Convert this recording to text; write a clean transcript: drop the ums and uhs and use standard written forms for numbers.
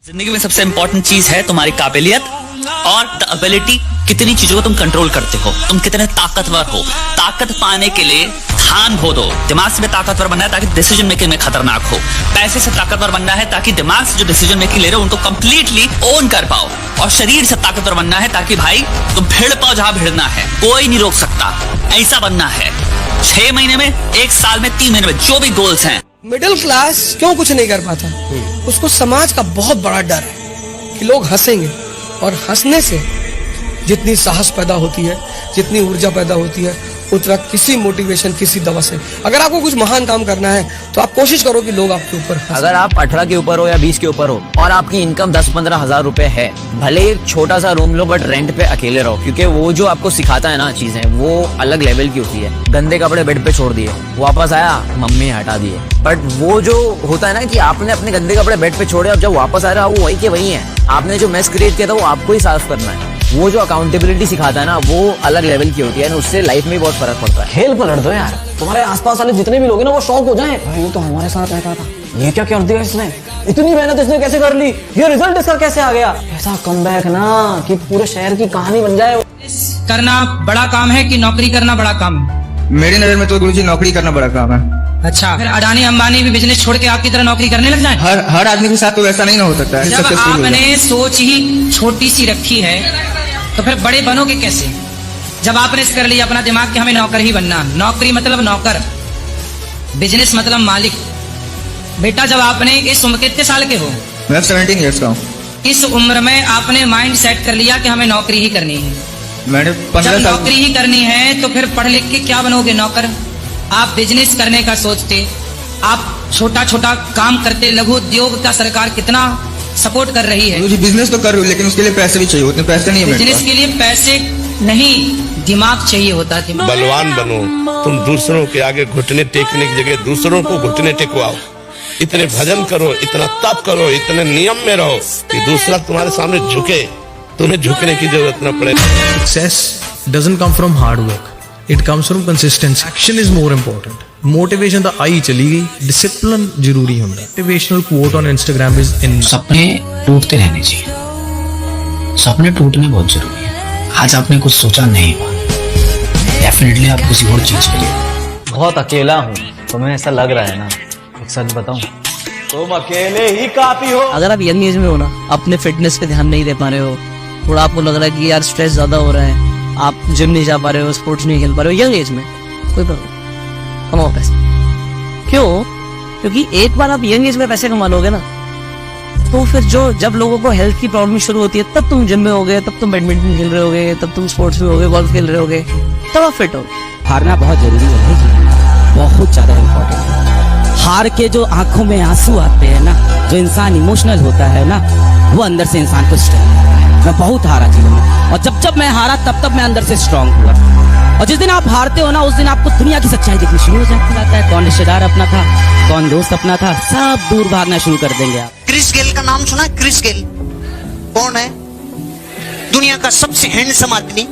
जिंदगी में सबसे इंपॉर्टेंट चीज है तुम्हारी काबिलियत और द एबिलिटी। कितनी चीजों को तुम कंट्रोल करते हो, तुम कितने ताकतवर हो। ताकत पाने के लिए ध्यान खो दो। दिमाग से भी ताकतवर बनना है ताकि डिसीजन मेकिंग में खतरनाक हो। पैसे से ताकतवर बनना है ताकि दिमाग से जो डिसीजन मेकिंग ले रहे हो उनको कंप्लीटली ओन कर पाओ। और शरीर से ताकतवर बनना है ताकि भाई तुम भिड़ पाओ जहां भिड़ना है, कोई नहीं रोक सकता। ऐसा बनना है 6 महीने में, 1 साल में, 3 महीने में, जो भी गोल्स हैं। मिडिल क्लास क्यों कुछ नहीं कर पाता? उसको समाज का बहुत बड़ा डर है कि लोग हंसेंगे, और हंसने से जितनी साहस पैदा होती है, जितनी ऊर्जा पैदा होती है, उतना किसी मोटिवेशन, किसी दवा से। अगर आपको कुछ महान काम करना है तो आप कोशिश करो कि लोग आपके ऊपर हंसें। अगर आप 18 के ऊपर हो या 20 के ऊपर हो और आपकी इनकम 10-15 हजार रुपए है, भले एक छोटा सा रूम लो बट रेंट पे अकेले रहो, क्योंकि वो जो आपको सिखाता है ना चीजें, वो अलग लेवल की होती है। गंदे कपड़े बेड पे छोड़ दिए, वापस आया मम्मी हटा दिए, बट वो जो होता है ना कि आपने अपने गंदे कपड़े बेड पे छोड़े, अब जब वापस आ रहा है वो वही के वही है। आपने जो मेस क्रिएट किया था वो आपको ही साफ करना है। वो जो अकाउंटेबिलिटी सिखाता है ना, वो अलग लेवल की होती है, उससे लाइफ में भी बहुत फर्क पड़ता है। खेल पलट दो यार, तुम्हारे आसपास वाले जितने भी लोग हैं ना वो शौक हो जाएं। भाई ये तो हमारे साथ रहता था, ये क्या कर दिया इसने, इतनी मेहनत इसने कैसे कर ली, ये रिजल्ट इसका कैसे आ गया। ऐसा कमबैक ना कि पूरे शहर की कहानी बन जाए। करना बड़ा काम है कि नौकरी करना बड़ा काम है? मेरी नजर में तो गुरुजी नौकरी करना बड़ा काम है। अच्छा, फिर अडानी अंबानी भी बिजनेस छोड़ के आपकी तरह नौकरी करने लग जाए? हर आदमी के साथ तो वैसा नहीं ना हो सकता है। जब आपने सोच ही छोटी सी रखी है तो फिर बड़े बनोगे कैसे? जब आपने इस कर लिया अपना दिमाग कि हमें नौकर ही बनना, नौकरी मतलब नौकर, बिजनेस मतलब मालिक। बेटा जब आपने इस उम्र, कितने साल के हो? मैं 17 ईयर्स का हूँ। इस उम्र में आपने माइंड सेट कर लिया कि हमें नौकरी ही करनी है। मैंने जब 15 साल नौकरी ही करनी है तो फिर पढ़ लिख के क्या बनोगे? नौकर। आप बिजनेस करने का सोचते, आप छोटा छोटा काम करते, लघु उद्योग का सरकार कितना सपोर्ट कर रही है। गुरुजी बिजनेस तो कर रही हूँ, लेकिन उसके लिए पैसे भी चाहिए, उतने पैसे नहीं है मेरे बिजनेस पास। के लिए पैसे नहीं, दिमाग चाहिए होता है। बलवान बनो, तुम दूसरों के आगे घुटने टेकने की जगह दूसरों को घुटने टेकवाओ। इतने भजन करो, इतना तप करो, इतने नियम में रहो कि दूसरा तुम्हारे सामने झुके, तुम्हें झुकने की जरूरत न पड़े। Success doesn't come from hard work. It comes from consistency. Action is more important. Motivation तो आई चली गई, discipline जरूरी होता है। Motivational quote on Instagram is in. सपने टूटते रहने चाहिए, सपने टूटने बहुत जरूरी है। आज आपने कुछ सोचा नहीं हुआ, डेफिनेटली आप किसी और चीज के लिए। बहुत अकेला हूँ, तुम्हें ऐसा लग रहा है ना? एक सच बताऊं, तुम अकेले ही काफी हो। अगर आप यंग एज में हो ना, अपने फिटनेस पे ध्यान नहीं दे पा रहे हो, थोड़ा आपको लग रहा है कि यार स्ट्रेस ज्यादा हो रहा है, आप जिम नहीं जा पा रहे हो, स्पोर्ट्स नहीं खेल पा रहे हो, यंग एज में कोई प्रॉब्लम, कमाओ पैसे। क्यों? क्योंकि एक बार आप यंग एज में पैसे कमा लोगे ना, तो फिर जब लोगों को हेल्थ की प्रॉब्लम शुरू होती है, तब तुम जिम में होगे, तब तुम बैडमिंटन खेल रहे होगे, तब तुम स्पोर्ट्स में होगे, गोल्फ खेल रहे होगे, तब आप फिट हो। हारना बहुत जरूरी है, बहुत ज्यादा इम्पोर्टेंट है। हार के जो आंखों में आंसू आते हैं ना, जो इंसान इमोशनल होता है ना, वो अंदर से इंसान को स्ट्रॉन्ग करता है। मैं बहुत हारा जीवन में, और जब मैं हारा तब मैं अंदर से स्ट्रांग हुआ। और जिस दिन आप हारते हो ना, उस दिन आपको दुनिया की सच्चाई दिखनी शुरू हो जाता है। कौन रिश्तेदार अपना था, कौन दोस्त अपना था, सब दूर भागना शुरू कर देंगे आप। क्रिस गेल का नाम सुना? क्रिस गेल कौन है? दुनिया का सबसे हैंडसम आदमी।